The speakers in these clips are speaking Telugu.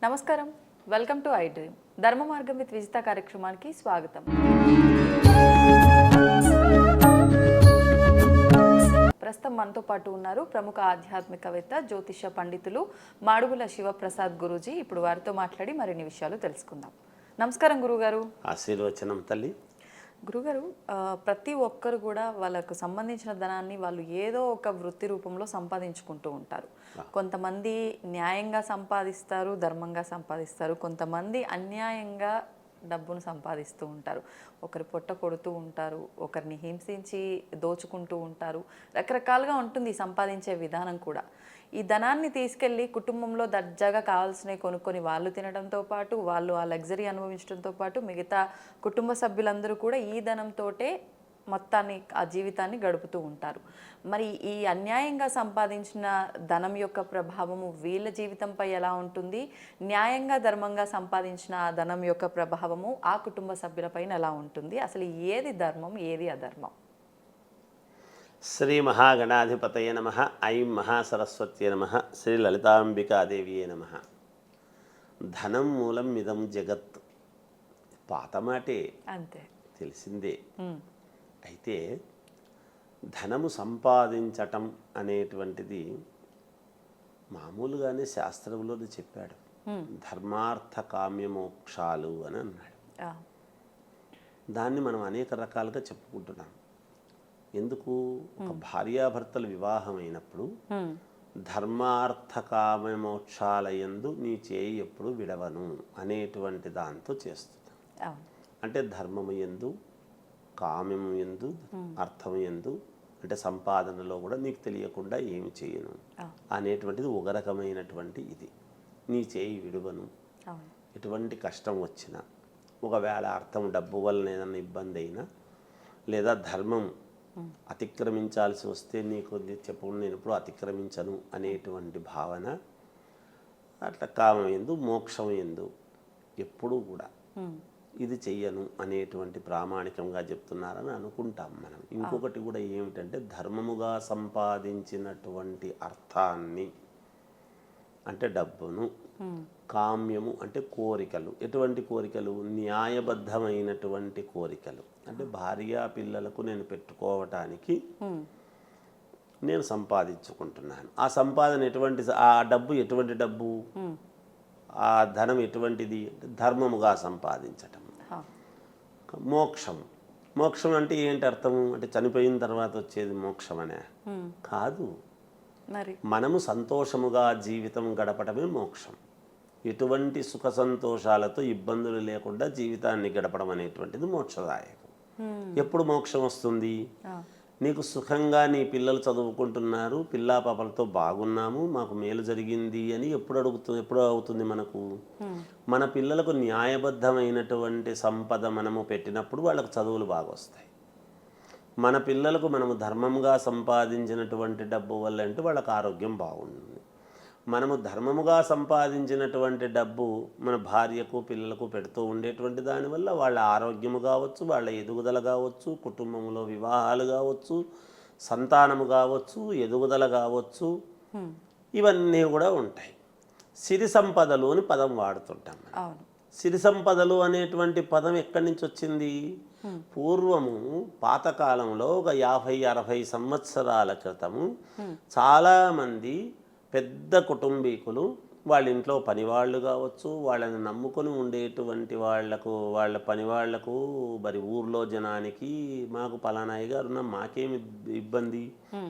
నమస్కారం, వెల్కమ్ టు ఐ డ్రీమ్. ధర్మ మార్గం విత్ విజిత కార్యక్రమానికి స్వాగతం. ప్రస్తుతం మనతో పాటు ఉన్నారు ప్రముఖ ఆధ్యాత్మికవేత్త, జ్యోతిష పండితులు మాడుగుల శివప్రసాద్ గురూజీ. ఇప్పుడు వారితో మాట్లాడి మరిన్ని విషయాలు తెలుసుకుందాం. నమస్కారం గురుగారు. ఆశీర్వచనం తల్లి. గురుగారు, ప్రతి ఒక్కరు కూడా వాళ్ళకు సంబంధించిన ధనాన్ని వాళ్ళు ఏదో ఒక వృత్తి రూపంలో సంపాదించుకుంటూ ఉంటారు. కొంతమంది న్యాయంగా సంపాదిస్తారు, ధర్మంగా సంపాదిస్తారు. కొంతమంది అన్యాయంగా డబ్బును సంపాదిస్తూ ఉంటారు. ఒకరి పొట్ట కొడుతూ ఉంటారు, ఒకరిని హింసించి దోచుకుంటూ ఉంటారు. రకరకాలుగా ఉంటుంది సంపాదించే విధానం కూడా. ఈ ధనాన్ని తీసుకెళ్ళి కుటుంబంలో దర్జాగా కావాల్సినవి కొనుక్కొని వాళ్ళు తినడంతో పాటు, వాళ్ళు ఆ లగ్జరీ అనుభవించడంతో పాటు మిగతా కుటుంబ సభ్యులందరూ కూడా ఈ ధనంతోటే మొత్తాన్ని, ఆ జీవితాన్ని గడుపుతూ ఉంటారు. మరి ఈ అన్యాయంగా సంపాదించిన ధనం యొక్క ప్రభావము వీళ్ళ జీవితంపై ఎలా ఉంటుంది? న్యాయంగా ధర్మంగా సంపాదించిన ఆ ధనం యొక్క ప్రభావము ఆ కుటుంబ సభ్యులపైన ఎలా ఉంటుంది? అసలు ఏది ధర్మం, ఏది అధర్మం? శ్రీ మహాగణాధిపతయ నమః. ఐం మహాసరస్వత్యే నమః. శ్రీ లలితాంబికాదేవియే నమః. ధనం మూలం ఇదం జగత్. పాత మాటే, అంతే, తెలిసిందే. అయితే ధనము సంపాదించటం అనేటువంటిది మామూలుగానే శాస్త్రంలోనే చెప్పాడు. ధర్మార్థ కామ్యమోక్షాలు అని అన్నాడు. దాన్ని మనం అనేక రకాలుగా చెప్పుకుంటున్నాం. ఎందుకు? ఒక భార్యాభర్తల వివాహం అయినప్పుడు ధర్మార్థ కామ్యమోక్షాలయందు నీ చేయి ఎప్పుడు విడవను అనేటువంటి దాంతో చేస్తున్నాం. అంటే ధర్మము యందు, కామ్యము యందు, అర్థము యందు, అంటే సంపాదనలో కూడా నీకు తెలియకుండా ఏమి చేయను అనేటువంటిది ఒక రకమైనటువంటి ఇది. నీ చేయి విడువను. ఎటువంటి కష్టం వచ్చినా, ఒకవేళ అర్థం డబ్బు వలన ఏదైనా ఇబ్బంది అయినా, లేదా ధర్మం అతిక్రమించాల్సి వస్తే నీకు చెప్పకుండా నేను ఎప్పుడు అతిక్రమించను అనేటువంటి భావన, అట్లా కామం ఎందు, మోక్షం ఎందు ఎప్పుడూ కూడా ఇది చెయ్యను అనేటువంటి ప్రామాణికంగా చెప్తున్నారని అనుకుంటాం మనం. ఇంకొకటి కూడా ఏమిటంటే, ధర్మముగా సంపాదించినటువంటి అర్థాన్ని, అంటే డబ్బును, కామ్యము అంటే కోరికలు. ఎటువంటి కోరికలు? న్యాయబద్ధమైనటువంటి కోరికలు. అంటే భార్య పిల్లలకు నేను పెట్టుకోవటానికి నేను సంపాదించుకుంటున్నాను. ఆ సంపాదన ఎటువంటి, ఆ డబ్బు ఎటువంటి డబ్బు, ఆ ధనం ఎటువంటిది? ధర్మముగా సంపాదించటం. మోక్షం. మోక్షం అంటే ఏంటి అర్థము? అంటే చనిపోయిన తర్వాత వచ్చేది మోక్షం అనే కాదు. మనము సంతోషముగా జీవితం గడపడమే మోక్షం. ఎటువంటి సుఖ సంతోషాలతో ఇబ్బందులు లేకుండా జీవితాన్ని గడపడం అనేటువంటిది మోక్షదాయకం. ఎప్పుడు మోక్షం వస్తుంది? నీకు సుఖంగా నీ పిల్లలు చదువుకుంటున్నారు, పిల్లా పాపలతో బాగున్నాము, మాకు మేలు జరిగింది అని ఎప్పుడు అవుతుంది మనకు? మన పిల్లలకు న్యాయబద్ధమైనటువంటి సంపద మనము పెట్టినప్పుడు వాళ్ళకు చదువులు బాగా వస్తాయి. మన పిల్లలకు మనము ధర్మంగా సంపాదించినటువంటి డబ్బు వల్ల అంటే వాళ్ళకు ఆరోగ్యం బాగుంటుంది. మనము ధర్మముగా సంపాదించినటువంటి డబ్బు మన భార్యకు పిల్లలకు పెడుతూ ఉండేటువంటి దానివల్ల వాళ్ళ ఆరోగ్యము కావచ్చు, వాళ్ళ ఎదుగుదల కావచ్చు, కుటుంబంలో వివాహాలు కావచ్చు, సంతానము కావచ్చు, ఎదుగుదల కావచ్చు, ఇవన్నీ కూడా ఉంటాయి. సిరి సంపదలు అని పదం వాడుతుంటాం. సిరి సంపదలు అనేటువంటి పదం ఎక్కడి నుంచి వచ్చింది? పూర్వము పాతకాలంలో ఒక 50-60 సంవత్సరాల క్రితము చాలామంది పెద్ద కుటుంబీకులు వాళ్ళ ఇంట్లో పనివాళ్ళు కావచ్చు, వాళ్ళని నమ్ముకొని ఉండేటువంటి వాళ్ళ పనివాళ్లకు, మరి ఊర్లో జనానికి, మాకు పలానాయి గారు ఉన్న మాకేమి ఇబ్బంది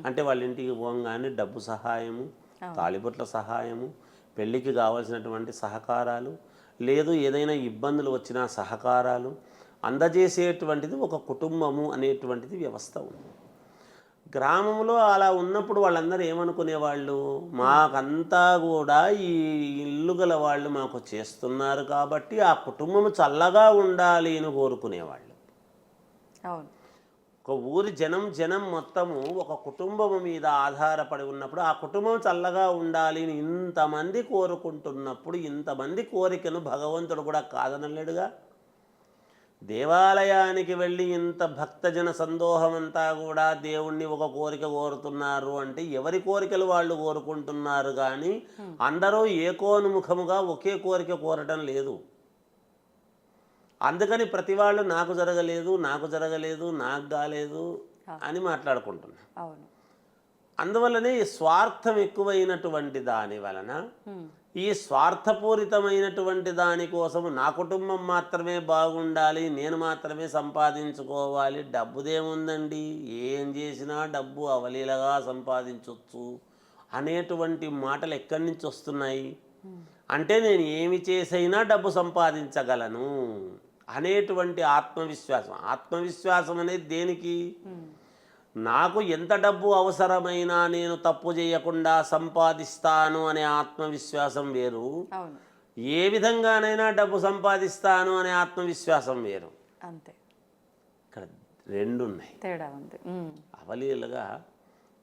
అంటే వాళ్ళ ఇంటికి పోగానే డబ్బు సహాయము, తాళిబొట్ల సహాయము, పెళ్ళికి కావాల్సినటువంటి సహకారాలు, లేదు ఏదైనా ఇబ్బందులు వచ్చినా సహకారాలు అందజేసేటువంటిది ఒక కుటుంబము అనేటువంటిది వ్యవస్థ ఉంది. గ్రామంలో అలా ఉన్నప్పుడు వాళ్ళందరూ ఏమనుకునేవాళ్ళు? మాకంతా కూడా ఈ ఇల్లు గల వాళ్ళు మాకు చేస్తున్నారు కాబట్టి ఆ కుటుంబం చల్లగా ఉండాలి అని కోరుకునేవాళ్ళు. ఒక ఊరి జనం మొత్తము ఒక కుటుంబం మీద ఆధారపడి ఉన్నప్పుడు ఆ కుటుంబం చల్లగా ఉండాలి అని ఇంతమంది కోరుకుంటున్నప్పుడు, ఇంతమంది కోరికను భగవంతుడు కూడా కాదనలేడుగా. దేవాలయానికి వెళ్ళి ఇంత భక్తజన సందోహమంతా కూడా దేవుణ్ణి ఒక కోరిక కోరుతున్నారు అంటే ఎవరి కోరికలు వాళ్ళు కోరుకుంటున్నారు, కానీ అందరూ ఏకోన్ముఖముగా ఒకే కోరిక కోరటం లేదు. అందుకని ప్రతి వాళ్ళు నాకు జరగలేదు, నాకు జరగలేదు, నాకు కాలేదు అని మాట్లాడుకుంటున్నారు. అవును. అందువల్లనే ఈ స్వార్థం ఎక్కువైనటువంటి దాని వలన ఈ స్వార్థపూరితమైనటువంటి దానికోసము నా కుటుంబం మాత్రమే బాగుండాలి, నేను మాత్రమే సంపాదించుకోవాలి, డబ్బుదేముందండి, ఏం చేసినా డబ్బు అవలీలగా సంపాదించవచ్చు అనేటువంటి మాటలు ఎక్కడి నుంచి వస్తున్నాయి అంటే నేను ఏమి చేసైనా డబ్బు సంపాదించగలను అనేటువంటి ఆత్మవిశ్వాసం. ఆత్మవిశ్వాసం అనేది దేనికి? నాకు ఎంత డబ్బు అవసరమైనా నేను తప్పు చేయకుండా సంపాదిస్తాను అనే ఆత్మవిశ్వాసం వేరు, ఏ విధంగానైనా డబ్బు సంపాదిస్తాను అనే ఆత్మవిశ్వాసం వేరు. అంతే, ఇక్కడ రెండు ఉన్నాయి, తేడా ఉంది. అవలీలుగా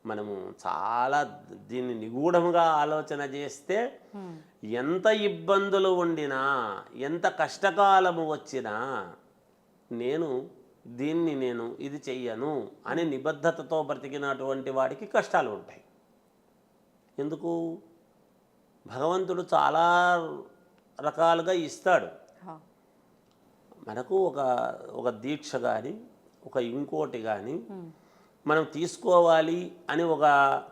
మనము చాలా దీన్ని నిగూఢముగా ఆలోచన చేస్తే ఎంత ఇబ్బందులు ఉండినా, ఎంత కష్టకాలము వచ్చినా నేను ఇది చెయ్యను అని నిబద్ధతతో బ్రతికినటువంటి వాడికి కష్టాలు ఉంటాయి. ఎందుకు? భగవంతుడు చాలా రకాలుగా ఇస్తాడు మనకు. ఒక దీక్ష కానీ ఒక ఇంకోటి కానీ మనం తీసుకోవాలి అని ఒక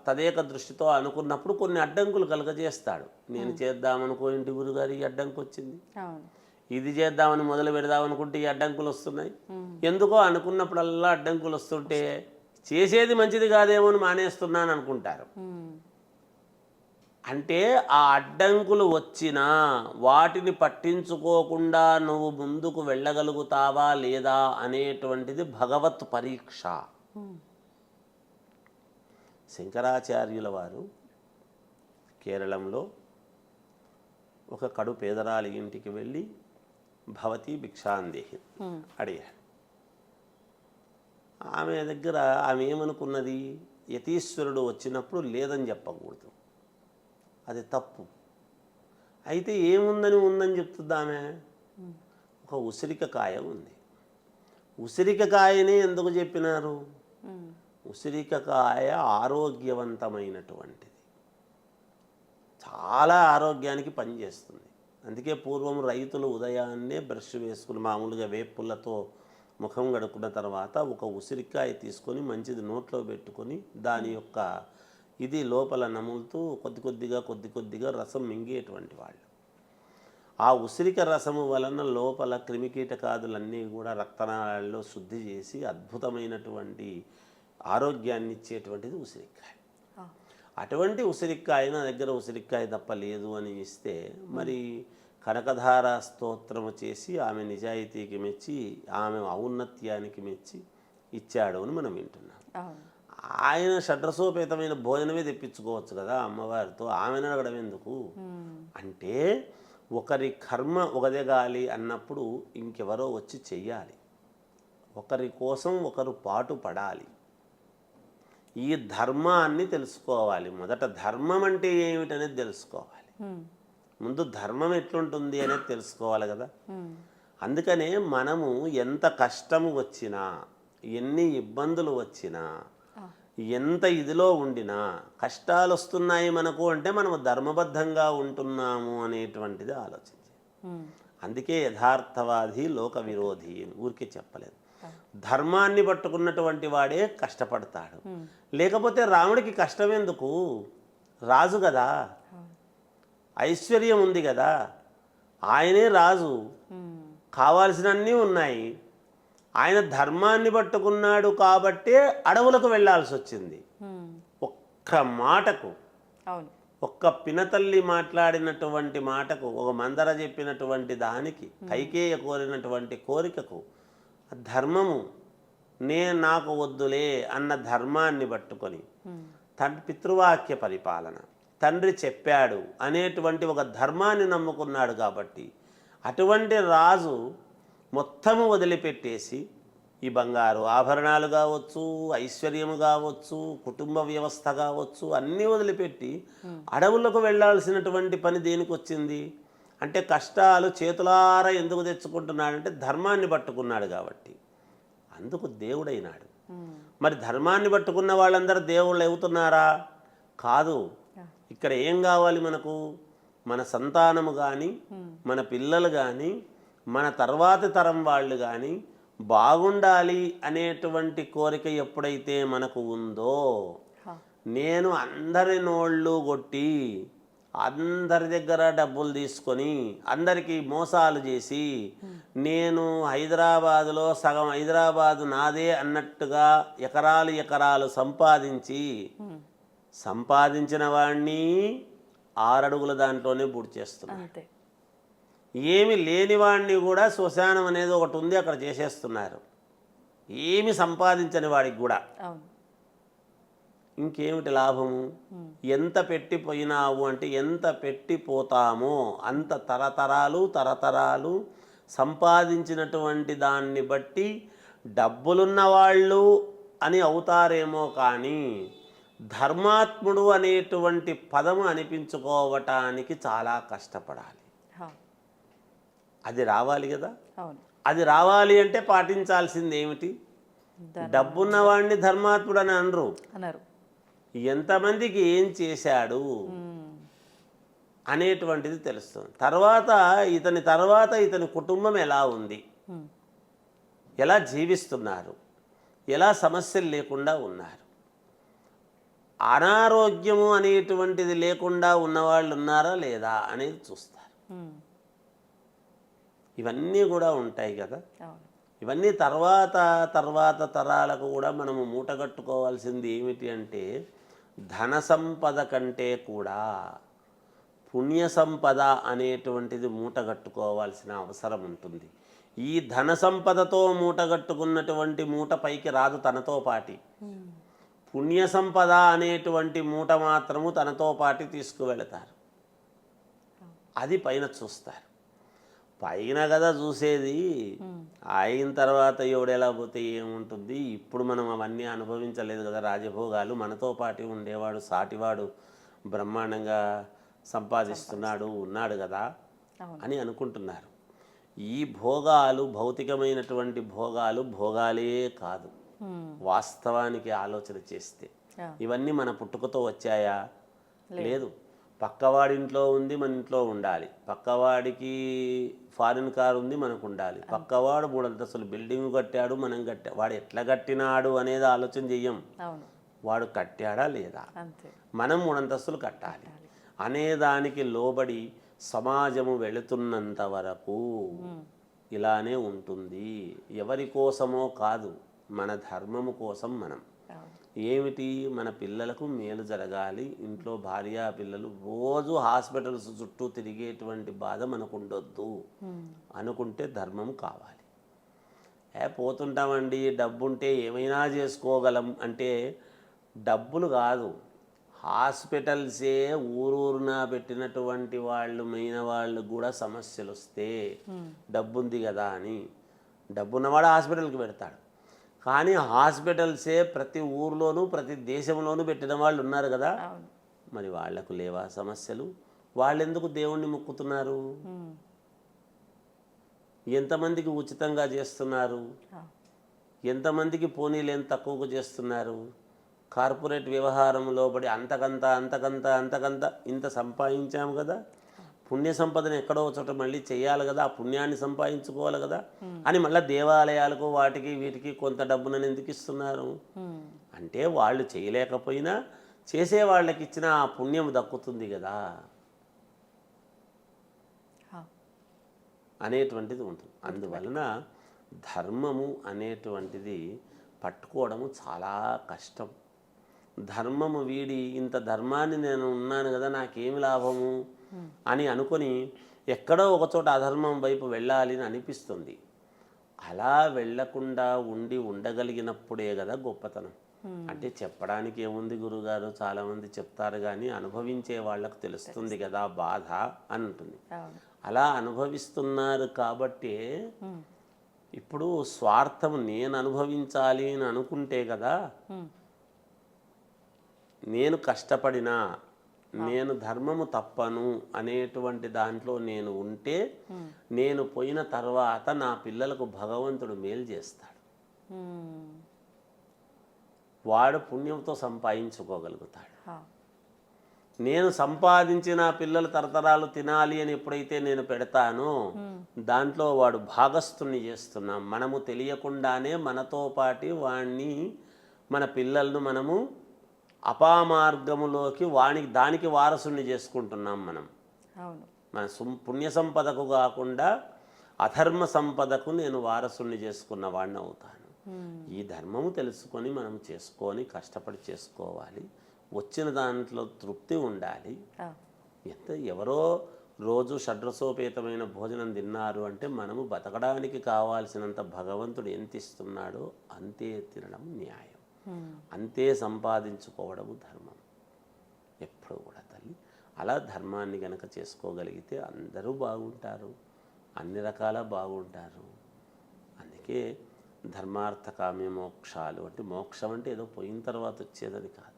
తదేక దృష్టితో అనుకున్నప్పుడు కొన్ని అడ్డంకులు కలుగజేస్తాడు. నేను చేద్దామనుకో ఇంటి గురుగారు ఈ అడ్డంకి వచ్చింది, ఇది చేద్దామని మొదలు పెడదామనుకుంటే ఈ అడ్డంకులు వస్తున్నాయి. ఎందుకో అనుకున్నప్పుడల్లా అడ్డంకులు వస్తుంటే చేసేది మంచిది కాదేమో అని మానేస్తున్నాను అనుకుంటారు. అంటే ఆ అడ్డంకులు వచ్చినా వాటిని పట్టించుకోకుండా నువ్వు ముందుకు వెళ్ళగలుగుతావా లేదా అనేటువంటిది భగవత్ పరీక్ష. శంకరాచార్యుల వారు కేరళంలో ఒక కడు పేదరాలి ఇంటికి వెళ్ళి భవతి భిక్షాందేహి అడిగాడు. ఆమె దగ్గర ఆమె ఏమనుకున్నది, యతీశ్వరుడు వచ్చినప్పుడు లేదని చెప్పకూడదు, అది తప్పు. అయితే ఉందని చెప్తుంది ఆమె. ఒక ఉసిరికకాయ ఉంది. ఉసిరికకాయనే ఎందుకు చెప్పినారు? ఉసిరికకాయ ఆరోగ్యవంతమైనటువంటిది, చాలా ఆరోగ్యానికి పనిచేస్తుంది. అందుకే పూర్వం రైతులు ఉదయాన్నే బ్రష్ వేసుకుని మామూలుగా వేపులతో ముఖం గడుకున్న తర్వాత ఒక ఉసిరికాయ తీసుకొని మంచిది నోట్లో పెట్టుకొని దాని యొక్క ఇది లోపల నములుతూ కొద్ది కొద్దిగా రసం మింగేటువంటి వాళ్ళు. ఆ ఉసిరిక రసము వలన లోపల క్రిమికీటకాదులన్నీ కూడా రక్తనాళాల్లో శుద్ధి చేసి అద్భుతమైనటువంటి ఆరోగ్యాన్ని ఇచ్చేటువంటిది ఉసిరికాయ. అటువంటి ఉసిరికాయ నా దగ్గర ఉసిరికాయ తప్ప లేదు అని ఇస్తే మరి కనకధార స్తోత్రము చేసి ఆమె నిజాయితీకి మెచ్చి ఆమె ఔన్నత్యానికి మెచ్చి ఇచ్చాడు అని మనం వింటున్నాం. ఆయన షడ్రసోపేతమైన భోజనమే తెప్పించుకోవచ్చు కదా అమ్మవారితో, ఆమెను అడగడం ఎందుకు అంటే ఒకరి కర్మ ఒకదెగాలి అన్నప్పుడు ఇంకెవరో వచ్చి చెయ్యాలి, ఒకరి కోసం ఒకరు పాటు పడాలి. ఈ ధర్మాన్ని తెలుసుకోవాలి. మొదట ధర్మం అంటే ఏమిటనేది తెలుసుకోవాలి. ముందు ధర్మం ఎట్లుంటుంది అనేది తెలుసుకోవాలి కదా. అందుకనే మనము ఎంత కష్టము వచ్చినా, ఎన్ని ఇబ్బందులు వచ్చినా, ఎంత ఇదిలో ఉండినా కష్టాలు వస్తున్నాయి మనకు అంటే మనము ధర్మబద్ధంగా ఉంటున్నాము అనేటువంటిది ఆలోచించి. అందుకే యథార్థవాది లోక విరోధి అని ఊరికే చెప్పలేదు. ధర్మాన్ని పట్టుకున్నటువంటి వాడే కష్టపడతాడు. లేకపోతే రాముడికి కష్టం ఎందుకు? రాజు కదా, ఐశ్వర్యం ఉంది కదా, ఆయనే రాజు, కావాల్సినన్నీ ఉన్నాయి. ఆయన ధర్మాన్ని పట్టుకున్నాడు కాబట్టే అడవులకు వెళ్ళాల్సి వచ్చింది. ఒక్క మాటకు, ఒక్క పినతల్లి మాట్లాడినటువంటి మాటకు, ఒక మందర చెప్పినటువంటి దానికి, కైకేయ కోరినటువంటి కోరికకు ధర్మము నాకు వద్దులే అన్న ధర్మాన్ని పట్టుకొని పితృవాక్య పరిపాలన, తండ్రి చెప్పాడు అనేటువంటి ఒక ధర్మాన్ని నమ్ముకున్నాడు కాబట్టి అటువంటి రాజు మొత్తము వదిలిపెట్టేసి ఈ బంగారు ఆభరణాలు కావచ్చు, ఐశ్వర్యము కావచ్చు, కుటుంబ వ్యవస్థ కావచ్చు, అన్నీ వదిలిపెట్టి అడవులకు వెళ్ళాల్సినటువంటి పని దేనికి వచ్చింది? అంటే కష్టాలు చేతులారా ఎందుకు తెచ్చుకుంటున్నాడంటే ధర్మాన్ని పట్టుకున్నాడు కాబట్టి, అందుకు దేవుడైనాడు. మరి ధర్మాన్ని పట్టుకున్న వాళ్ళందరూ దేవుళ్ళు అవుతున్నారా? కాదు. ఇక్కడ ఏం కావాలి మనకు? మన సంతానము కానీ, మన పిల్లలు కానీ, మన తర్వాతి తరం వాళ్ళు కానీ బాగుండాలి అనేటువంటి కోరిక ఎప్పుడైతే మనకు ఉందో, నేను అందరి నోళ్ళు కొట్టి అందరి దగ్గర డబ్బులు తీసుకొని అందరికీ మోసాలు చేసి నేను హైదరాబాదులో సగం హైదరాబాదు నాదే అన్నట్టుగా ఎకరాలు ఎకరాలు సంపాదించిన వాడిని 6 అడుగుల దాంట్లోనే పూర్తి చేస్తున్నారు. ఏమి లేని వాడిని కూడా శ్మశానం అనేది ఒకటి ఉంది, అక్కడ చేసేస్తున్నారు. ఏమి సంపాదించని వాడికి కూడా ఇంకేమిటి లాభము? ఎంత పెట్టిపోయినావు అంటే ఎంత పెట్టిపోతామో అంత తరతరాలు సంపాదించినటువంటి దాన్ని బట్టి డబ్బులున్న వాళ్ళు అని అవుతారేమో, కానీ ధర్మాత్ముడు అనేటువంటి పదము అనిపించుకోవటానికి చాలా కష్టపడాలి. అది రావాలి కదా. అది రావాలి అంటే పాటించాల్సింది ఏమిటి? డబ్బున్నవాడిని ధర్మాత్ముడు అని అనరు. ఎంతమందికి ఏం చేశాడు అనేటువంటిది తెలుస్తుంది. తర్వాత ఇతని కుటుంబం ఎలా ఉంది, ఎలా జీవిస్తున్నారు, ఎలా సమస్యలు లేకుండా ఉన్నారు, అనారోగ్యము అనేటువంటిది లేకుండా ఉన్నవాళ్ళు ఉన్నారా లేదా అనేది చూస్తారు. ఇవన్నీ కూడా ఉంటాయి కదా. ఇవన్నీ తర్వాత తరాలకు కూడా మనము మూటగట్టుకోవాల్సింది ఏమిటి అంటే, ధన సంపద కంటే కూడా పుణ్య సంపద అనేటువంటిది మూటగట్టుకోవాల్సిన అవసరం ఉంటుంది. ఈ ధన సంపదతో మూటగట్టుకున్నటువంటి మూట పైకి రాదు తనతో పాటి. పుణ్య సంపద అనేటువంటి మూట మాత్రము తనతో పాటి తీసుకువెళతారు. అది పైన చూస్తారు. పైన కదా చూసేది, అయిన తర్వాత ఎవడెలా పోతే ఏముంటుంది. ఇప్పుడు మనం అవన్నీ అనుభవించలేదు కదా రాజభోగాలు. మనతో పాటు ఉండేవాడు సాటివాడు బ్రహ్మాండంగా ఉన్నాడు కదా అని అనుకుంటున్నారు. ఈ భోగాలు భౌతికమైనటువంటి భోగాలే కాదు. వాస్తవానికి ఆలోచన చేస్తే ఇవన్నీ మన పుట్టుకతో వచ్చాయా? లేదు. పక్కవాడి ఇంట్లో ఉంది, మన ఇంట్లో ఉండాలి. పక్కవాడికి ఫారిన్ కార్ ఉంది, మనకు ఉండాలి. పక్కవాడు 3 అంతస్తులు బిల్డింగ్ కట్టాడు, మనం వాడు ఎట్లా కట్టినాడు అనేది ఆలోచన చెయ్యం. వాడు కట్టాడా లేదా, మనం 3 అంతస్తులు కట్టాలి అనేదానికి లోబడి సమాజము వెళుతున్నంత వరకు ఇలానే ఉంటుంది. ఎవరి కోసమో కాదు, మన ధర్మము కోసం మనం ఏమిటి, మన పిల్లలకు మేలు జరగాలి. ఇంట్లో భార్య పిల్లలు రోజు హాస్పిటల్స్ చుట్టూ తిరిగేటువంటి బాధ మనకు ఉండొద్దు అనుకుంటే ధర్మం కావాలి. పోతుంటామండి, డబ్బుంటే ఏమైనా చేసుకోగలం అంటే డబ్బులు కాదు, హాస్పిటల్సే ఊరూరున పెట్టినటువంటి వాళ్ళు మెయిన వాళ్ళు కూడా సమస్యలు వస్తే డబ్బుంది కదా అని డబ్బున్నవాడు హాస్పిటల్కి పెడతాడు. కానీ హాస్పిటల్సే ప్రతి ఊర్లోనూ ప్రతి దేశంలోనూ పెట్టిన వాళ్ళు ఉన్నారు కదా. మరి వాళ్లకు లేవా సమస్యలు? వాళ్ళు ఎందుకు దేవుణ్ణి మొక్కుతున్నారు? ఎంతమందికి ఉచితంగా చేస్తున్నారు? ఎంతమందికి పోనీలేని తక్కువకు చేస్తున్నారు? కార్పొరేట్ వ్యవహారంలో పడి అంతకంత ఇంత సంపాదించాము కదా, పుణ్య సంపదను ఎక్కడో చోట మళ్ళీ చేయాలి కదా, ఆ పుణ్యాన్ని సంపాదించుకోవాలి కదా అని మళ్ళీ దేవాలయాలకు వాటికి వీటికి కొంత డబ్బునని ఎందుకు ఇస్తున్నారు అంటే, వాళ్ళు చేయలేకపోయినా చేసే వాళ్ళకి ఇచ్చిన ఆ పుణ్యం దక్కుతుంది కదా అనేటువంటిది ఉంటుంది. అందువలన ధర్మము అనేటువంటిది పట్టుకోవడము చాలా కష్టం. ధర్మము వీడి ఇంత ధర్మాన్ని నేను ఉన్నాను కదా, నాకేమి లాభము అని అనుకొని ఎక్కడో ఒకచోట అధర్మం వైపు వెళ్ళాలి అని అనిపిస్తుంది. అలా వెళ్లకుండా ఉండగలిగినప్పుడే కదా గొప్పతనం. అంటే చెప్పడానికి ఏముంది గురుగారు, చాలామంది చెప్తారు కానీ అనుభవించే వాళ్ళకు తెలుస్తుంది కదా బాధ అని ఉంటుంది. అలా అనుభవిస్తున్నారు కాబట్టి ఇప్పుడు స్వార్థం నేను అనుభవించాలి అని అనుకుంటే కదా, నేను కష్టపడినా నేను ధర్మము తప్పను అనేటువంటి దాంట్లో నేను ఉంటే నేను పోయిన తర్వాత నా పిల్లలకు భగవంతుడు మేలు చేస్తాడు. వాడు పుణ్యంతో సంపాదించుకోగలుగుతాడు. నేను సంపాదించిన పిల్లలు తరతరాలు తినాలి అని ఎప్పుడైతే నేను పెడతానో దాంట్లో వాడు భాగస్థుని చేస్తున్నాం. మనము తెలియకుండానే మనతో పాటి వాణ్ణి మన పిల్లలను మనము అపామార్గములోకి దానికి వారసుని చేసుకుంటున్నాం. మనం మన పుణ్య సంపదకు కాకుండా అధర్మ సంపదకు నేను వారసుని చేసుకున్న వాడిని అవుతాను. ఈ ధర్మము తెలుసుకొని మనం చేసుకొని కష్టపడి చేసుకోవాలి. వచ్చిన దాంట్లో తృప్తి ఉండాలి. ఎవరో రోజు షడ్రసోపేతమైన భోజనం తిన్నారు అంటే మనము బతకడానికి కావాల్సినంత భగవంతుడు ఎంత ఇస్తున్నాడో అంతే తినడం న్యాయం, అంతే సంపాదించుకోవడము ధర్మం ఎప్పుడు కూడా తల్లి. అలా ధర్మాన్ని గనక చేసుకోగలిగితే అందరూ బాగుంటారు, అన్ని రకాల బాగుంటారు. అందుకే ధర్మార్థ కామ్య మోక్షాలు అంటే మోక్షం అంటే ఏదో పోయిన తర్వాత వచ్చేదని కాదు.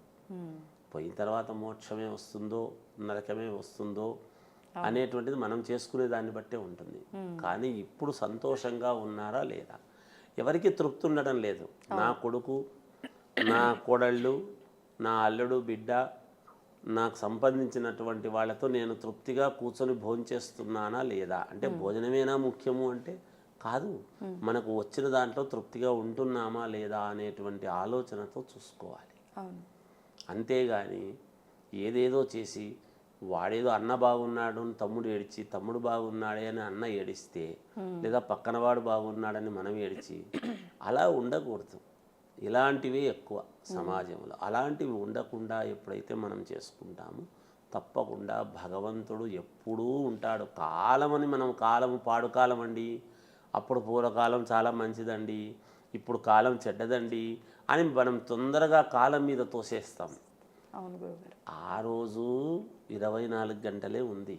పోయిన తర్వాత మోక్షమే వస్తుందో నరకమే వస్తుందో అనేటువంటిది మనం చేసుకునే దాన్ని బట్టే ఉంటుంది. కానీ ఇప్పుడు సంతోషంగా ఉన్నారా లేదా, ఎవరికి తృప్తి ఉండడం లేదు. నా కొడుకు, నా కోడళ్ళు, నా అల్లుడు, బిడ్డ, నాకు సంబంధించినటువంటి వాళ్ళతో నేను తృప్తిగా కూర్చొని భోంచేస్తున్నానా లేదా అంటే భోజనమేనా ముఖ్యము అంటే కాదు, మనకు వచ్చిన దాంట్లో తృప్తిగా ఉంటున్నామా లేదా అనేటువంటి ఆలోచనతో చూసుకోవాలి. అంతేగాని ఏదేదో చేసి వాడేదో అన్న బాగున్నాడు అని తమ్ముడు ఏడిచి, తమ్ముడు బాగున్నాడే అని అన్న ఏడిస్తే, లేదా పక్కనవాడు బాగున్నాడని మనం ఏడిచి అలా ఉండకూడదు. ఇలాంటివే ఎక్కువ సమాజంలో. అలాంటివి ఉండకుండా ఎప్పుడైతే మనం చేసుకుంటామో తప్పకుండా భగవంతుడు ఎప్పుడూ ఉంటాడు. కాలమని మనం కాలము పాడు కాలం అండి, అప్పుడు పూర్వకాలం చాలా మంచిదండి, ఇప్పుడు కాలం చెడ్డదండి అని మనం తొందరగా కాలం మీద తోసేస్తాం. ఆ రోజు 24 గంటలే ఉంది.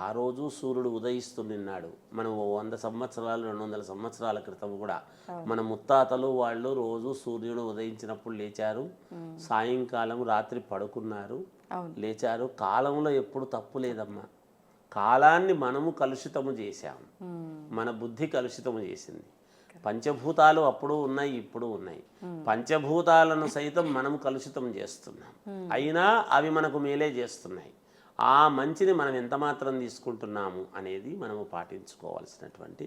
ఆ రోజు సూర్యుడు ఉదయిస్తున్నాడు. మనం 100 సంవత్సరాలు 200 సంవత్సరాల క్రితం కూడా మన ముత్తాతలు వాళ్ళు రోజు సూర్యుడు ఉదయించినప్పుడు లేచారు, సాయంకాలం రాత్రి పడుకున్నారు, లేచారు. కాలంలో ఎప్పుడు తప్పు లేదమ్మా. కాలాన్ని మనము కలుషితము చేశాము, మన బుద్ధి కలుషితము చేసింది. పంచభూతాలు అప్పుడు ఉన్నాయి, ఇప్పుడు ఉన్నాయి. పంచభూతాలను సైతం మనం కలుషితం చేస్తున్నాం, అయినా అవి మనకు మేలే చేస్తున్నాయి. ఆ మంచిని మనం ఎంత మాత్రం తీసుకుంటున్నాము అనేది మనము పాటించుకోవాల్సినటువంటి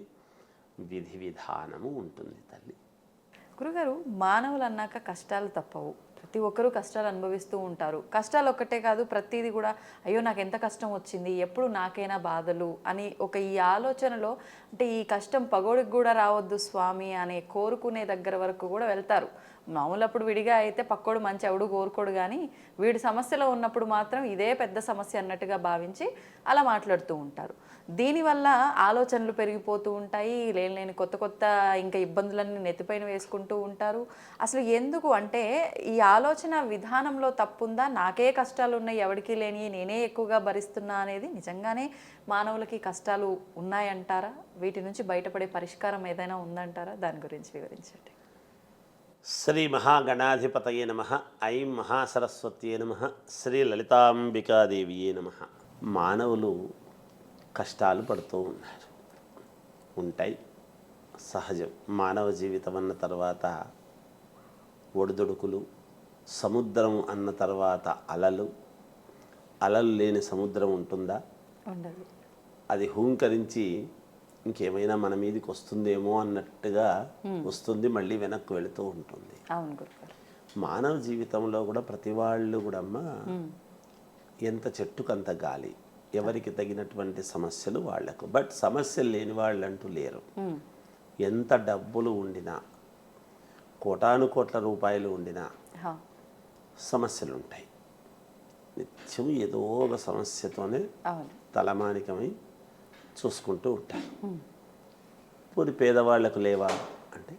విధి విధానము ఉంటుంది తల్లి. గురుగారు, మానవులు అన్నాక కష్టాలు తప్పవు. ప్రతి ఒక్కరూ కష్టాలు అనుభవిస్తూ ఉంటారు. కష్టాలు ఒక్కటే కాదు, ప్రతిదీ కూడా అయ్యో నాకు ఎంత కష్టం వచ్చింది, ఎప్పుడు నాకైనా బాధలు అని ఈ ఆలోచనలో అంటే ఈ కష్టం పగోడికి కూడా రావద్దు స్వామి అనే కోరుకునే దగ్గర వరకు కూడా వెళ్తారు. మామూలప్పుడు విడిగా అయితే పక్కోడు మంచి ఎవడు కోరుకోడు, కానీ వీడి సమస్యలో ఉన్నప్పుడు మాత్రం ఇదే పెద్ద సమస్య అన్నట్టుగా భావించి అలా మాట్లాడుతూ ఉంటారు. దీనివల్ల ఆలోచనలు పెరిగిపోతూ ఉంటాయి, లేని కొత్త కొత్త ఇంకా ఇబ్బందులన్నీ నెత్తిపైన వేసుకుంటూ ఉంటారు. అసలు ఎందుకు అంటే ఈ ఆలోచన విధానంలో తప్పుందా, నాకే కష్టాలు ఉన్నాయి ఎవరికి లేని నేనే ఎక్కువగా భరిస్తున్నా అనేది నిజంగానే మానవులకి కష్టాలు ఉన్నాయంటారా? వీటి నుంచి బయటపడే పరిష్కారం ఏదైనా ఉందంటారా? దాని గురించి వివరించండి. శ్రీ మహాగణాధిపతయే నమః. ఐం మహాసరస్వత్యే నమః. శ్రీ లలితాంబికాదేవియే నమః. మానవులు కష్టాలు పడుతూ ఉంటాయి, సహజం. మానవ జీవితం అన్న తర్వాత ఒడిదుడుకులు, సముద్రం అన్న తర్వాత అలలు. అలలు లేని సముద్రం ఉంటుందా? ఉండదు. అది హూంకరించి ఇంకేమైనా మన మీదకి వస్తుందేమో అన్నట్టుగా వస్తుంది, మళ్ళీ వెనక్కి వెళుతూ ఉంటుంది. మానవ జీవితంలో కూడా ప్రతి వాళ్ళు కూడా అమ్మ ఎంత చెట్టుకంత గాలి, ఎవరికి తగినటువంటి సమస్యలు వాళ్లకు. బట్ సమస్యలు లేని వాళ్ళు అంటూ లేరు. ఎంత డబ్బులు ఉండినా, కోటాను కోట్ల రూపాయలు ఉండినా సమస్యలు ఉంటాయి. నిత్యం ఏదో ఒక సమస్యతోనే తలమానికమై చూసుకుంటూ ఉంటారు. పోనీ పేదవాళ్లకు లేవా అంటే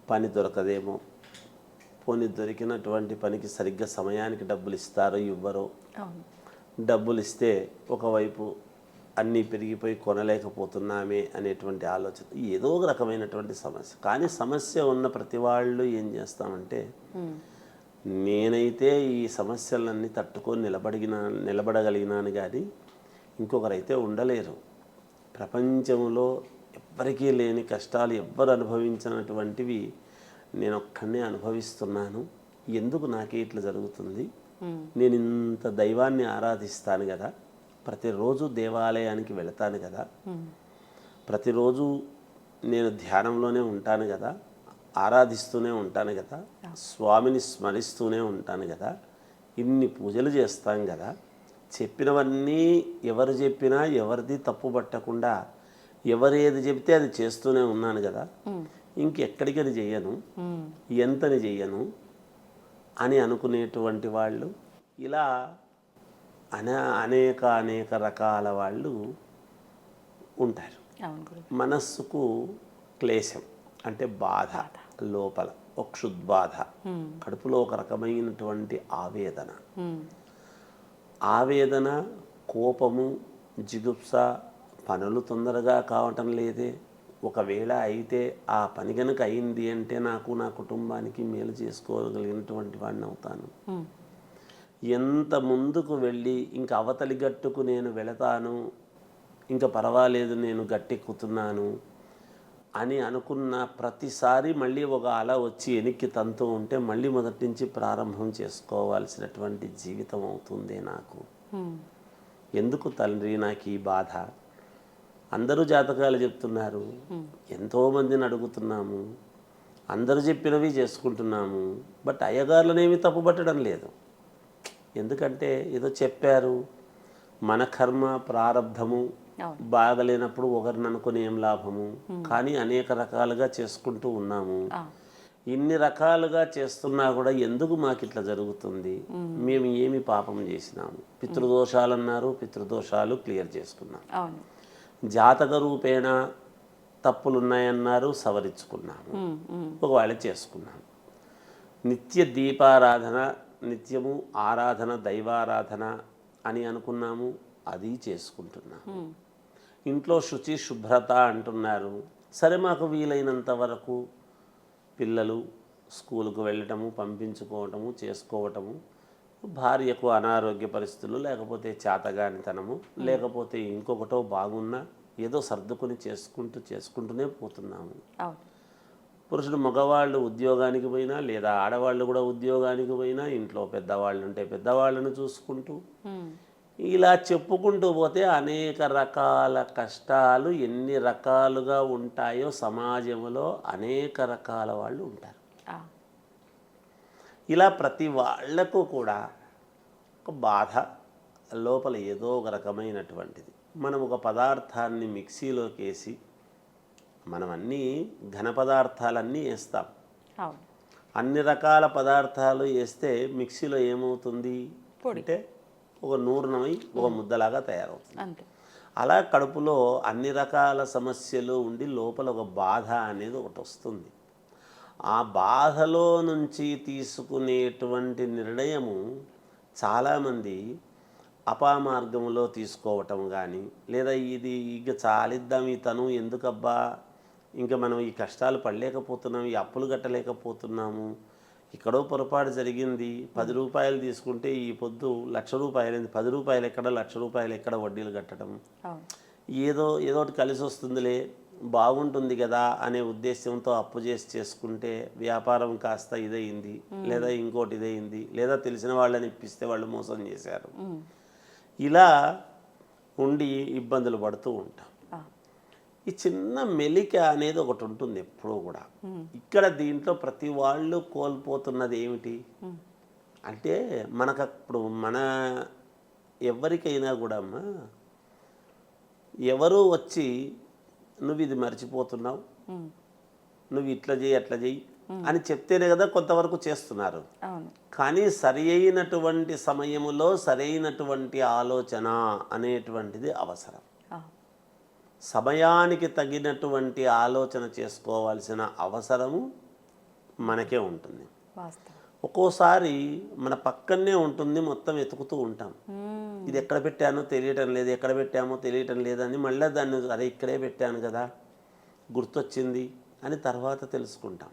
పని దొరకదేమో, పోనీ దొరికినటువంటి పనికి సరిగ్గా సమయానికి డబ్బులు ఇస్తారో ఇవ్వరో. డబ్బులు ఇస్తే ఒకవైపు అన్నీ పెరిగిపోయి కొనలేకపోతున్నామే అనేటువంటి ఆలోచన, ఏదో ఒక రకమైనటువంటి సమస్య. కానీ సమస్య ఉన్న ప్రతి వాళ్ళు ఏం చేస్తామంటే నేనైతే ఈ సమస్యలన్నీ తట్టుకొని నిలబడగలిగినాను కానీ ఇంకొకరైతే ఉండలేరు. ప్రపంచంలో ఎవ్వరికీ లేని కష్టాలు ఎవ్వరు అనుభవించినటువంటివి నేను ఒక్కనే అనుభవిస్తున్నాను. ఎందుకు నాకే ఇట్లా జరుగుతుంది? నేను ఇంత దైవాన్ని ఆరాధిస్తాను కదా, ప్రతిరోజు దేవాలయానికి వెళతాను కదా, ప్రతిరోజు నేను ధ్యానంలోనే ఉంటాను కదా, ఆరాధిస్తూనే ఉంటాను కదా, స్వామిని స్మరిస్తూనే ఉంటాను కదా, ఇన్ని పూజలు చేస్తాం కదా, చెప్పినవన్నీ ఎవరు చెప్పినా ఎవరిది తప్పు పట్టకుండా ఎవరు ఏది చెప్తే అది చేస్తూనే ఉన్నాను కదా, ఇంకెక్కడికని చెయ్యను, ఎంతని చెయ్యను అని అనుకునేటువంటి వాళ్ళు ఇలా అనేక రకాల వాళ్ళు ఉంటారు. మనస్సుకు క్లేశం అంటే బాధ, లోపల ఒక క్షుద్బాధ, కడుపులో ఒక రకమైనటువంటి ఆవేదన, కోపము, జిగుప్స, పనులు తొందరగా కావటం లేదే, ఒకవేళ అయితే ఆ పని కనుక అయింది అంటే నాకు నా కుటుంబానికి మేలు చేసుకోగలిగినటువంటి వాడిని అవుతాను. ఎంత ముందుకు వెళ్ళి ఇంకా అవతలి గట్టుకు నేను వెళతాను, ఇంకా పర్వాలేదు నేను గట్టెక్కుతున్నాను అని అనుకున్న ప్రతిసారి మళ్ళీ ఒక అల వచ్చి వెనక్కి తంతూ ఉంటే మళ్ళీ మొదటి నుంచి ప్రారంభం చేసుకోవాల్సినటువంటి జీవితం అవుతుంది నాకు. ఎందుకు తండ్రి నాకు ఈ బాధ? అందరూ జాతకాలు చెప్తున్నారు, ఎంతోమందిని అడుగుతున్నాము, అందరూ చెప్పినవి చేసుకుంటున్నాము, బట్ అయ్యగారులనేమి తప్పుపట్టడం లేదు. ఎందుకంటే ఏదో చెప్పారు, మన కర్మ ప్రారంధము బాగలేనప్పుడు ఒకరిని అనుకుని ఏం లాభము, కానీ అనేక రకాలుగా చేసుకుంటూ ఉన్నాము. ఇన్ని రకాలుగా చేస్తున్నా కూడా ఎందుకు మాకు ఇట్లా జరుగుతుంది? మేము ఏమి పాపం చేసినాము? పితృదోషాలు అన్నారు, పితృదోషాలు క్లియర్ చేసుకున్నాం. జాతక రూపేణ తప్పులున్నాయన్నారు, సవరించుకున్నాము, ఒకవేళ చేసుకున్నాము. నిత్య దీపారాధన, నిత్యము ఆరాధన, దైవారాధన అని అనుకున్నాము, అది చేసుకుంటున్నాము. ఇంట్లో శుచి శుభ్రత అంటున్నారు, సరే మాకు వీలైనంత వరకు పిల్లలు స్కూలుకు వెళ్ళటము, పంపించుకోవటము, చేసుకోవటము, భార్యకు అనారోగ్య పరిస్థితులు, లేకపోతే చేతగానితనము, లేకపోతే ఇంకొకటో బాగున్నా ఏదో సర్దుకొని చేసుకుంటూనే పోతున్నాము. పురుషుడు మగవాళ్ళు ఉద్యోగానికి పోయినా, లేదా ఆడవాళ్ళు కూడా ఉద్యోగానికి పోయినా, ఇంట్లో పెద్దవాళ్ళు ఉంటే పెద్దవాళ్ళను చూసుకుంటూ ఇలా చెప్పుకుంటూ పోతే అనేక రకాల కష్టాలు ఎన్ని రకాలుగా ఉంటాయో సమాజంలో అనేక రకాల వాళ్ళు ఉంటారు. ఇలా ప్రతి వాళ్లకు కూడా ఒక బాధ లోపల ఏదో ఒక రకమైనటువంటిది. మనం ఒక పదార్థాన్ని మిక్సీలోకి వేసి, మనం అన్నీ ఘన పదార్థాలన్నీ వేస్తాం, అన్ని రకాల పదార్థాలు వేస్తే మిక్సీలో ఏమవుతుంది అంటే ఒక నూర్ణమై ఒక ముద్దలాగా తయారవుతుంది. అలా కడుపులో అన్ని రకాల సమస్యలు ఉండి లోపల ఒక బాధ అనేది ఒకటి వస్తుంది. ఆ బాధలో నుంచి తీసుకునేటువంటి నిర్ణయము చాలామంది అపమార్గంలో తీసుకోవటం కానీ, లేదా ఇది ఇక చాలిద్దాం, ఈ తను ఎందుకబ్బా, ఇంకా మనం ఈ కష్టాలు పడలేకపోతున్నాము, ఈ అప్పులు కట్టలేకపోతున్నాము, ఇక్కడో పొరపాటు జరిగింది, 10 రూపాయలు తీసుకుంటే ఈ పొద్దు 1,00,000 రూపాయలు, 10 రూపాయలు ఎక్కడ, 1,00,000 రూపాయలు ఎక్కడ వడ్డీలు కట్టడం, ఏదోటి కలిసి వస్తుందిలే, బాగుంటుంది కదా అనే ఉద్దేశంతో అప్పు చేసుకుంటే వ్యాపారం కాస్త ఇదయింది, లేదా ఇంకోటి ఇదయింది, లేదా తెలిసిన వాళ్ళని ఇప్పిస్తే వాళ్ళు మోసం చేశారు. ఇలా ఉండి ఇబ్బందులు పడుతూ ఉంటాం. ఈ చిన్న మెలిక అనేది ఒకటి ఉంటుంది ఎప్పుడూ కూడా. ఇక్కడ దీంట్లో ప్రతి వాళ్ళు కోల్పోతున్నది ఏమిటి అంటే, మనకప్పుడు ఎవరికైనా కూడా అమ్మా, ఎవరో వచ్చి నువ్వు ఇది మర్చిపోతున్నావు, నువ్వు ఇట్లా చేయి అట్లా చేయి అని చెప్తేనే కదా కొంతవరకు చేస్తున్నారు. కానీ సరి అయినటువంటి సమయంలో సరైనటువంటి ఆలోచన అనేటువంటిది అవసరం. సమయానికి తగినటువంటి ఆలోచన చేసుకోవాల్సిన అవసరము మనకే ఉంటుంది. ఒక్కోసారి మన పక్కనే ఉంటుంది, మొత్తం వెతుకుతూ ఉంటాం, ఇది ఎక్కడ పెట్టానో తెలియటం లేదు, ఎక్కడ పెట్టామో తెలియటం లేదని మళ్ళీ దాన్ని అరే ఇక్కడే పెట్టాను కదా గుర్తొచ్చింది అని తర్వాత తెలుసుకుంటాం.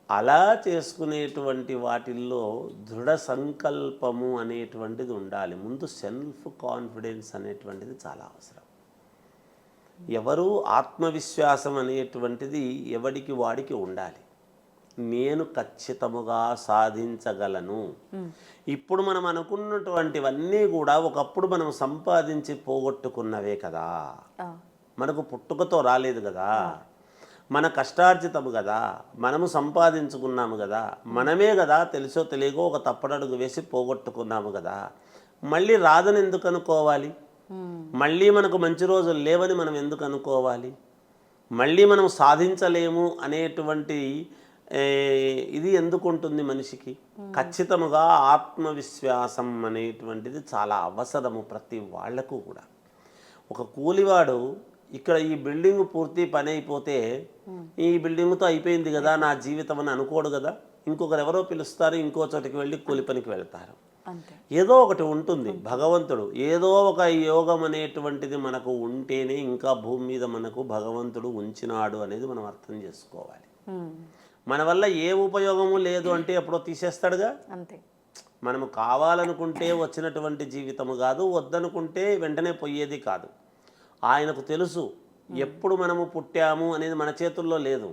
అలా చేసుకునేటువంటి వాటిల్లో దృఢ సంకల్పము అనేటువంటిది ఉండాలి. ముందు సెల్ఫ్ కాన్ఫిడెన్స్ అనేటువంటిది చాలా అవసరం. ఎవరు ఆత్మవిశ్వాసం అనేటువంటిది ఎవడికి వాడికి ఉండాలి. నేను ఖచ్చితముగా సాధించగలను. ఇప్పుడు మనం అనుకున్నటువంటివన్నీ కూడా ఒకప్పుడు మనం సంపాదించి పోగొట్టుకున్నవే కదా, మనకు పుట్టుకతో రాలేదు కదా, మన కష్టార్జితము కదా, మనము సంపాదించుకున్నాము కదా, మనమే కదా తెలుసో తెలియకో ఒక తప్పడడుగు వేసి పోగొట్టుకున్నాము కదా, మళ్ళీ రాదని ఎందుకు అనుకోవాలి? మళ్ళీ మనకు మంచి రోజులు లేవని మనం ఎందుకు అనుకోవాలి? మళ్ళీ మనం సాధించలేము అనేటువంటి ఇది ఎందుకు ఉంటుంది మనిషికి? ఖచ్చితముగా ఆత్మవిశ్వాసం అనేటువంటిది చాలా అవసరము ప్రతి వాళ్లకు కూడా. ఒక కూలివాడు ఇక్కడ ఈ బిల్డింగ్ పూర్తి పని అయిపోతే ఈ బిల్డింగ్తో అయిపోయింది కదా నా జీవితం అని అనుకోడు కదా. ఇంకొకరు ఎవరో పిలుస్తారు, ఇంకో చోటికి వెళ్ళి కూలి పనికి వెళ్తారు. ఏదో ఒకటి ఉంటుంది. భగవంతుడు ఏదో ఒక యోగం అనేటువంటిది మనకు ఉంటేనే ఇంకా భూమి మీద మనకు భగవంతుడు ఉంచినాడు అనేది మనం అర్థం చేసుకోవాలి. మన వల్ల ఏ ఉపయోగము లేదు అంటే ఎప్పుడో తీసేస్తాడుగా. అంతే. మనము కావాలనుకుంటే వచ్చినటువంటి జీవితము కాదు, వద్దనుకుంటే వెంటనే పోయేది కాదు. ఆయనకు తెలుసు ఎప్పుడు మనము పుట్టాము అనేది మన చేతుల్లో లేదు,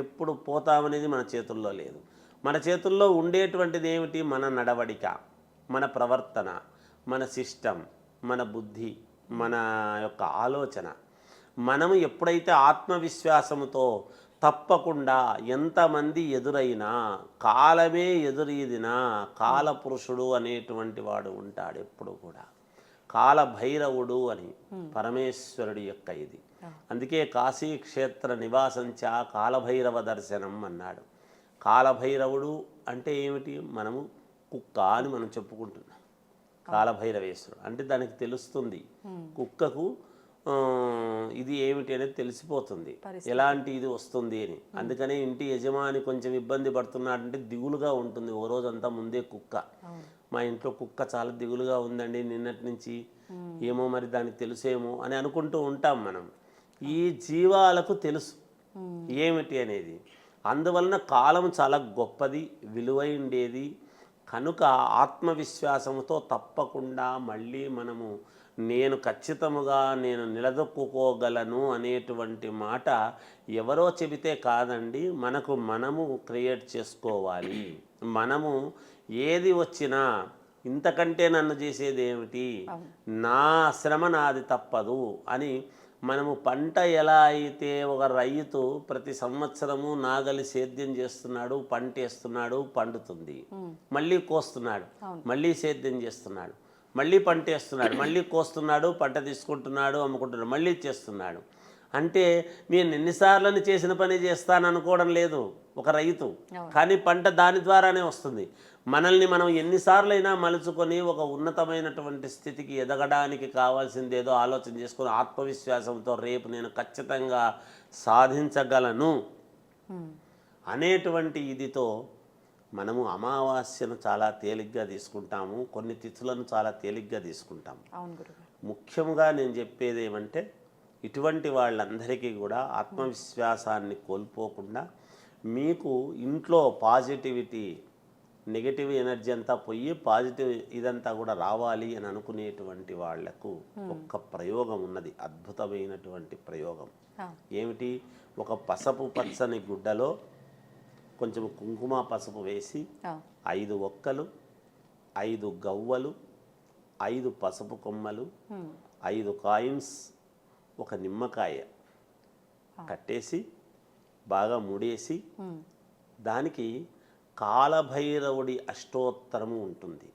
ఎప్పుడు పోతామనేది మన చేతుల్లో లేదు. మన చేతుల్లో ఉండేటువంటిది ఏమిటి? మన నడవడిక, మన ప్రవర్తన, మన సిస్టమ్, మన బుద్ధి, మన యొక్క ఆలోచన. మనము ఎప్పుడైతే ఆత్మవిశ్వాసముతో తప్పకుండా ఎంతమంది ఎదురైనా, కాలమే ఎదురీదినా కాలపురుషుడు అనేటువంటి వాడు ఉంటాడు ఎప్పుడు కూడా. కాలభైరవుడు అని పరమేశ్వరుడి యొక్క ఇది. అందుకే కాశీక్షేత్ర నివాసంచ కాలభైరవ దర్శనం అన్నాడు. కాలభైరవుడు అంటే ఏమిటి? మనము కుక్క అని మనం చెప్పుకుంటున్నాం. కాలభైరవేశ్వరుడు అంటే దానికి తెలుస్తుంది, కుక్కకు ఇది ఏమిటి అనేది తెలిసిపోతుంది, ఎలాంటి ఇది వస్తుంది అని. అందుకనే ఇంటి యజమాని కొంచెం ఇబ్బంది పడుతున్నాడంటే దిగులుగా ఉంటుంది ఓ రోజంతా ముందే కుక్క. మా ఇంట్లో కుక్క చాలా దిగులుగా ఉందండి నిన్నటి నుంచి, ఏమో మరి దానికి తెలుసేమో అని అనుకుంటూ ఉంటాం మనం. ఈ జీవాలకు తెలుసు ఏమిటి అనేది. అందువలన కాలం చాలా గొప్పది, విలువైండేది. కనుక ఆత్మవిశ్వాసంతో తప్పకుండా మళ్ళీ మనము నేను ఖచ్చితముగా నేను నిలదొక్కుకోగలను అనేటువంటి మాట ఎవరో చెబితే కాదండి, మనకు మనము క్రియేట్ చేసుకోవాలి. మనము ఏది వచ్చినా ఇంతకంటే నన్ను చేసేది ఏమిటి, నా శ్రమ నాది తప్పదు అని మనము పంట ఎలా అయితే ఒక రైతు ప్రతి సంవత్సరము నాగలి సేద్యం చేస్తున్నాడు, పంట వేస్తున్నాడు, పండుతుంది, మళ్ళీ కోస్తున్నాడు, మళ్ళీ సేద్యం చేస్తున్నాడు, మళ్ళీ పంట వేస్తున్నాడు, మళ్ళీ కోస్తున్నాడు, పంట తీసుకుంటున్నాడు, అమ్ముకుంటున్నాడు, మళ్ళీ చేస్తున్నాడు. అంటే నేను ఎన్నిసార్లని చేసిన పని చేస్తాను అనుకోవడం లేదు ఒక రైతు, కానీ పంట దాని ద్వారానే వస్తుంది. మనల్ని మనం ఎన్నిసార్లైనా మలుచుకొని ఒక ఉన్నతమైనటువంటి స్థితికి ఎదగడానికి కావాల్సింది ఏదో ఆలోచన చేసుకొని ఆత్మవిశ్వాసంతో రేపు నేను ఖచ్చితంగా సాధించగలను అనేటువంటి ఇదితో మనము అమావాస్యను చాలా తేలిగ్గా తీసుకుంటాము, కొన్ని తిథులను చాలా తేలిగ్గా తీసుకుంటాము. ముఖ్యంగా నేను చెప్పేది ఏమంటే ఇటువంటి వాళ్ళందరికీ కూడా ఆత్మవిశ్వాసాన్ని కోల్పోకుండా మీకు ఇంట్లో పాజిటివిటీ, నెగటివ్ ఎనర్జీ అంతా పోయి పాజిటివ్ ఇదంతా కూడా రావాలి అని అనుకునేటువంటి వాళ్లకు ఒక్క ప్రయోగం ఉన్నది, అద్భుతమైనటువంటి ప్రయోగం. ఏమిటి? ఒక పసుపు పచ్చని గుడ్డలో కొంచెం కుంకుమ పసుపు వేసి 5 ఒక్కలు, 5 గవ్వలు, 5 పసుపు కొమ్మలు, 5 కాయిన్స్, ఒక నిమ్మకాయ కట్టేసి బాగా ముడేసి దానికి కాలభైరవుడి అష్టోత్తరము ఉంటుంది.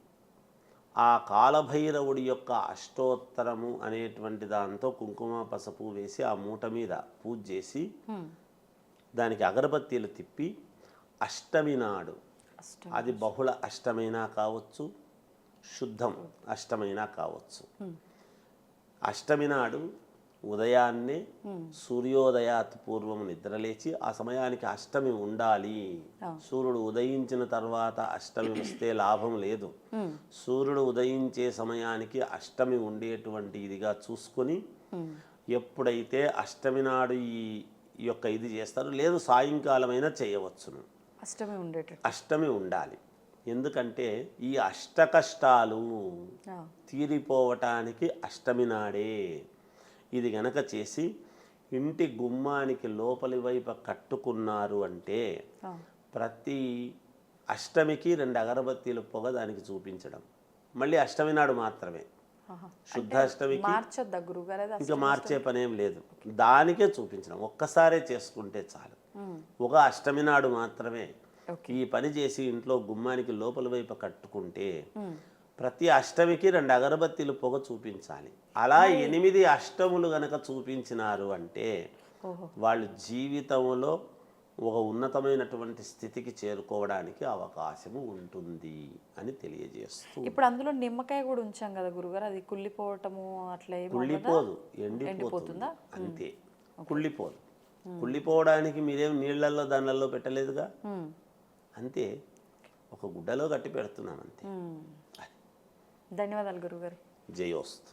ఆ కాలభైరవుడి యొక్క అష్టోత్తరము అనేటువంటి దాంతో కుంకుమ పసుపు వేసి ఆ మూట మీద పూజ చేసి దానికి అగరబత్తీలు తిప్పి అష్టమి నాడు, అది బహుళ అష్టమైనా కావచ్చు, శుద్ధం అష్టమైనా కావచ్చు, అష్టమి నాడు ఉదయాన్నే సూర్యోదయాత్ పూర్వం నిద్రలేచి ఆ సమయానికి అష్టమి ఉండాలి. సూర్యుడు ఉదయించిన తర్వాత అష్టమి వస్తే లాభం లేదు. సూర్యుడు ఉదయించే సమయానికి అష్టమి ఉండేటువంటి ఇదిగా చూసుకొని ఎప్పుడైతే అష్టమి నాడు ఈ యొక్క ఇది చేస్తారు, లేదు సాయంకాలమైనా చేయవచ్చును. అష్టమి ఉండేటట్టు. అష్టమి ఉండాలి. ఎందుకంటే ఈ అష్ట కష్టాలు ఆ, తీరిపోవటానికి అష్టమి నాడే ఇది గనక చేసి ఇంటి గుమ్మానికి లోపలి వైపు కట్టుకున్నారు అంటే ఆ, ప్రతి అష్టమికి 2 అగరబత్తీలు పొగ దానికి చూపించడం. మళ్ళీ అష్టమి నాడు మాత్రమే, ఆహా. శుద్ధ అష్టమికి మార్చొద్దా గురుగారు అది? ఇంకా మార్చే పనేం లేదు, దానికే చూపించడం. ఒక్కసారే చేసుకుంటే చాలు. ఒక అష్టమి నాడు మాత్రమే ఓకే. ఈ పని చేసి ఇంట్లో గుమ్మానికి లోపల వైపు కట్టుకుంటే ప్రతి అష్టమికి 2 అగరబత్తీలు పొగ చూపించాలి. అలా 8 అష్టములు గనక చూపించినారు అంటే ఓహో. వాళ్ళు జీవితంలో ఒక ఉన్నతమైనటువంటి స్థితికి చేరుకోవడానికి అవకాశము ఉంటుంది అని తెలియజేస్తూ. ఇప్పుడు అందులో నిమ్మకాయ కూడా ఉంచాం కదా గురుగారు, అది కుళ్ళిపోవటము అట్లా ఏమో కుళ్ళిపోదు, ఎండిపోతుందా అంతే. కుళ్ళిపోదు. కుళ్ళిపోవడానికి మీరేం నీళ్ళల్లో దానిలలో పెట్టలేదుగా, అంతే. ఒక గుడ్డలో కట్టి పెడుతున్నాం అంతే. ధన్యవాదాలు గురుగారు. జయోస్తు.